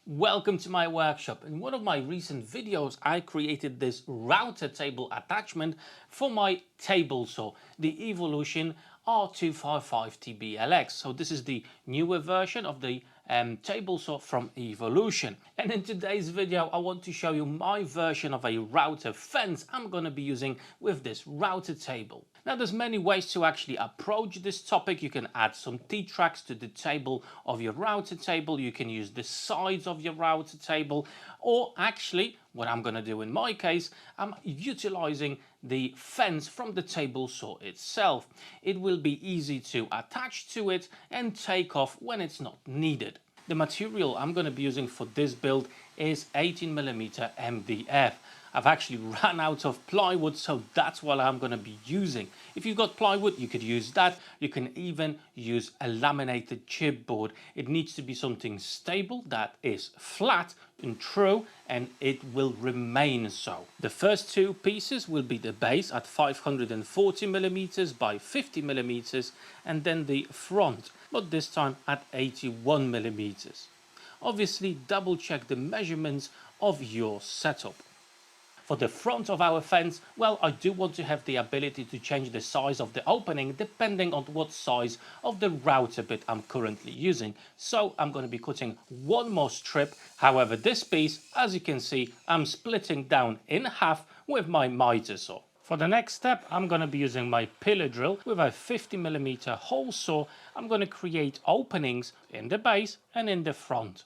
Welcome to my workshop. In one of my recent videos I created this router table attachment for my table saw, the Evolution R255TBLX. So this is the newer version of the table saw from Evolution, and in today's video I want to show you my version of a router fence I'm going to be using with this router table. Now there's many ways to actually approach this topic. You can add some T-tracks to the table of your router table, you can use the sides of your router table, or actually what I'm going to do in my case, I'm utilizing the fence from the table saw itself. It will be easy to attach to it and take off when it's not needed. The material I'm going to be using for this build is 18mm MDF. I've actually run out of plywood, so that's what I'm going to be using. If you've got plywood, you could use that. You can even use a laminated chipboard. It needs to be something stable, that is flat and true, and it will remain so. The first two pieces will be the base at 540mm by 50mm, and then the front, but this time at 81mm. Obviously, double check the measurements of your setup. For the front of our fence, well, I do want to have the ability to change the size of the opening depending on what size of the router bit I'm currently using. So I'm going to be cutting one more strip. However, this piece, as you can see, I'm splitting down in half with my miter saw. For the next step, I'm going to be using my pillar drill with a 50mm hole saw. I'm going to create openings in the base and in the front.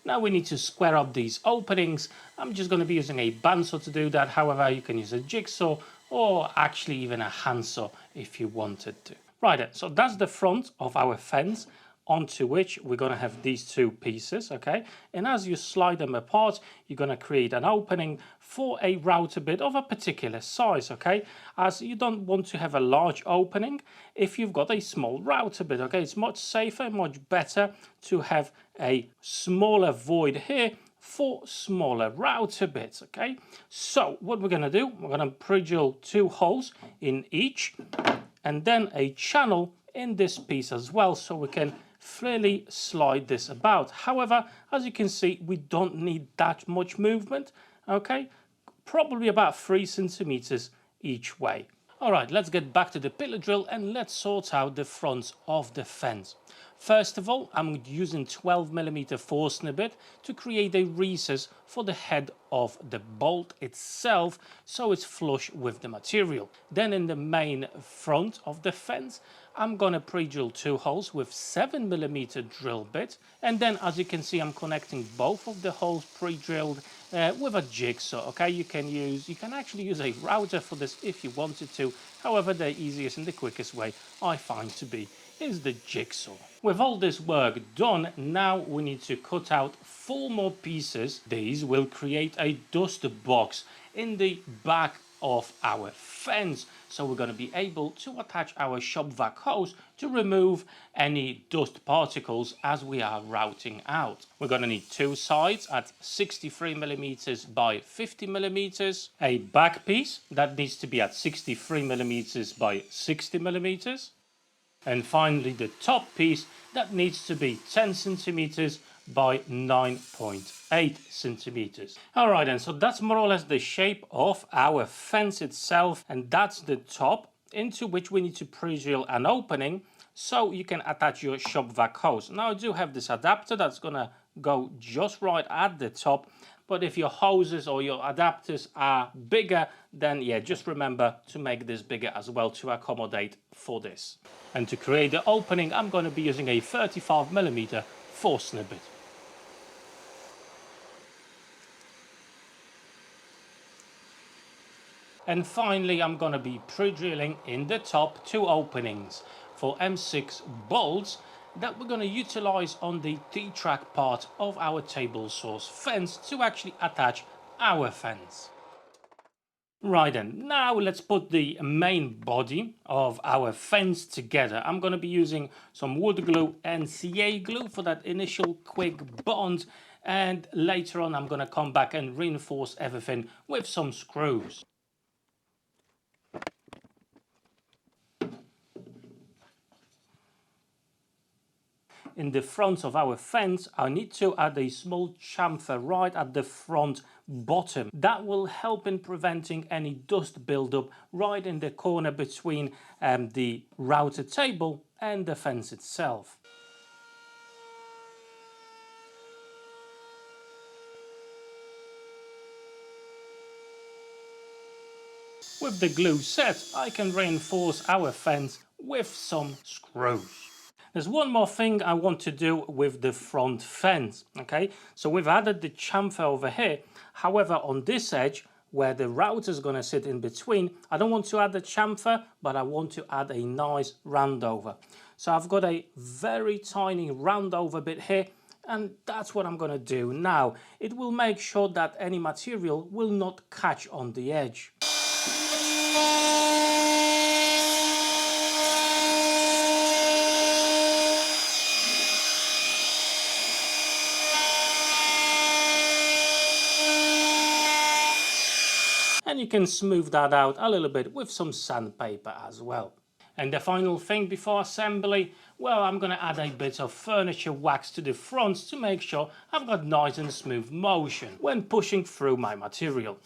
Now we need to square up these openings. I'm just going to be using a bandsaw to do that. However, you can use a jigsaw or actually even a handsaw if you wanted to. Right then, so that's the front of our fence, onto which we're going to have these two pieces, okay? And as you slide them apart, you're going to create an opening for a router bit of a particular size, okay? As you don't want to have a large opening if you've got a small router bit, okay? It's much safer, much better to have a smaller void here for smaller router bits, okay? So what we're going to do, we're going to pre-drill two holes in each, and then a channel in this piece as well, so we can freely slide this about. However, as you can see, we don't need that much movement, okay? Probably about 3 centimeters each way. All right, let's get back to the pillar drill and let's sort out the fronts of the fence. First of all, I'm using 12mm Forstner bit to create a recess for the head of the bolt itself, so it's flush with the material. Then in the main front of the fence, I'm gonna pre-drill two holes with 7mm drill bit, and then as you can see, I'm connecting both of the holes pre-drilled with a jigsaw. Okay, you can actually use a router for this if you wanted to. However, the easiest and the quickest way I find to be is the jigsaw. With all this work done, now we need to cut out 4 more pieces. These will create a dust box in the back of our fence, so we're going to be able to attach our shop vac hose to remove any dust particles as we are routing out. We're going to need two sides at 63mm by 50mm, a back piece that needs to be at 63mm by 60mm, and finally the top piece that needs to be 10 centimeters by 9.8 centimeters. All right, and so that's more or less the shape of our fence itself, and that's the top into which we need to pre-drill an opening so you can attach your shop vac hose. Now I do have this adapter that's gonna go just right at the top, but if your hoses or your adapters are bigger, then yeah, just remember to make this bigger as well to accommodate for this. And to create the opening, I'm going to be using a 35mm Forstner bit. And finally, I'm going to be pre-drilling in the top 2 openings for M6 bolts that we're going to utilize on the T-track part of our table saw fence to actually attach our fence. Right then, now let's put the main body of our fence together. I'm going to be using some wood glue and CA glue for that initial quick bond, and later on I'm going to come back and reinforce everything with some screws. in the front of our fence, I need to add a small chamfer right at the front bottom. That will help in preventing any dust buildup right in the corner between the router table and the fence itself. With the glue set, I can reinforce our fence with some screws. There's one more thing I want to do with the front fence, okay? So we've added the chamfer over here. However, on this edge, where the router is going to sit in between, I don't want to add the chamfer, but I want to add a nice roundover. So I've got a very tiny roundover bit here, and that's what I'm going to do now. It will make sure that any material will not catch on the edge. And you can smooth that out a little bit with some sandpaper as well. And the final thing before assembly, well, I'm going to add a bit of furniture wax to the front to make sure I've got nice and smooth motion when pushing through my material.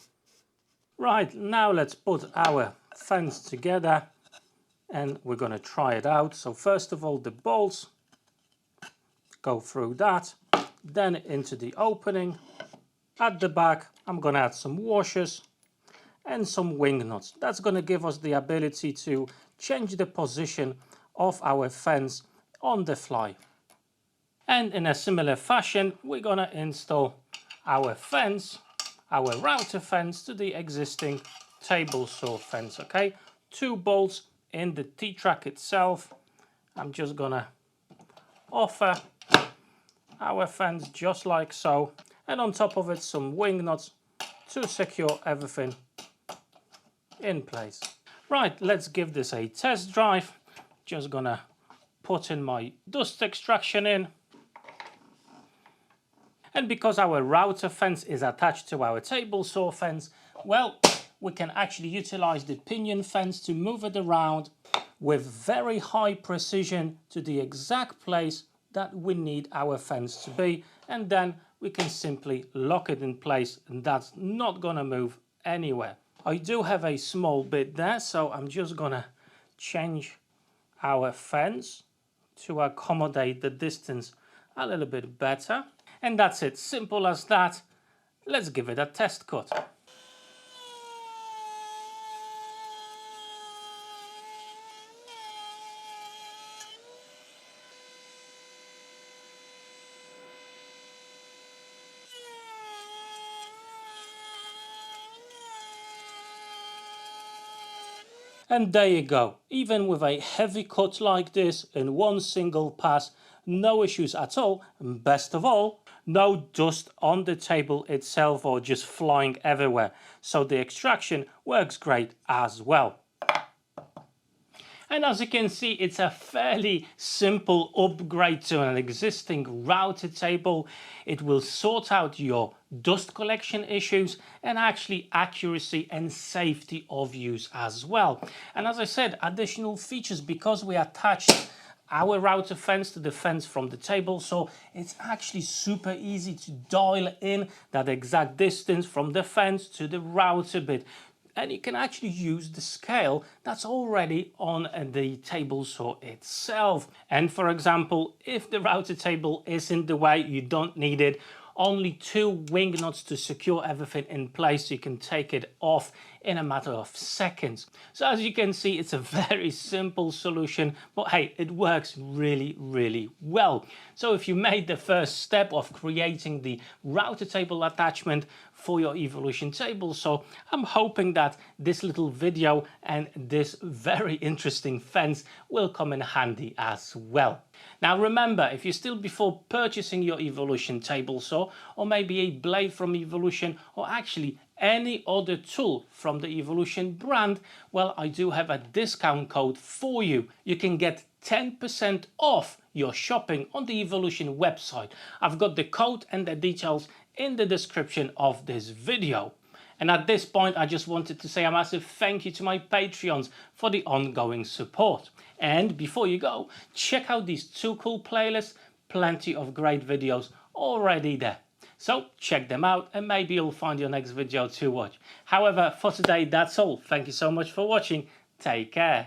Right, now let's put our fence together and we're going to try it out. So first of all, the bolts go through that, then into the opening. At the back, I'm going to add some washers and some wing nuts. That's going to give us the ability to change the position of our fence on the fly. And in a similar fashion, we're going to install our fence, our router fence, to the existing table saw fence, okay? 2 bolts in the T-track itself. I'm just going to offer our fence just like so, and on top of it some wing nuts to secure everything in place. Right, let's give this a test drive. Just gonna put in my dust extraction in. And because our router fence is attached to our table saw fence, well, we can actually utilize the pinion fence to move it around with very high precision to the exact place that we need our fence to be, and then we can simply lock it in place, and that's not gonna move anywhere. I do have a small bit there, so I'm just gonna change our fence to accommodate the distance a little bit better. And that's it, simple as that. Let's give it a test cut. And there you go. Even with a heavy cut like this in one single pass, no issues at all. And best of all, no dust on the table itself or just flying everywhere. So the extraction works great as well. And as you can see, it's a fairly simple upgrade to an existing router table. It will sort out your dust collection issues and actually accuracy and safety of use as well. And as I said, additional features, because we attached our router fence to the fence from the table, so it's actually super easy to dial in that exact distance from the fence to the router bit. And you can actually use the scale that's already on the table saw itself. And for example, if the router table is in the way, you don't need it. Only 2 wing nuts to secure everything in place. You can take it off in a matter of seconds. So as you can see, it's a very simple solution, but hey, it works really, really well. So if you made the first step of creating the router table attachment for your Evolution table saw, I'm hoping that this little video and this very interesting fence will come in handy as well. Now remember, if you're still before purchasing your Evolution table saw, or maybe a blade from Evolution, or actually any other tool from the Evolution brand, well, I do have a discount code for you. You can get 10% off your shopping on the Evolution website. I've got the code and the details in the description of this video. And at this point, I just wanted to say a massive thank you to my Patreons for the ongoing support. And before you go, check out these 2 cool playlists. plenty of great videos already there. So check them out and maybe you'll find your next video to watch. However, for today, that's all. Thank you so much for watching. Take care.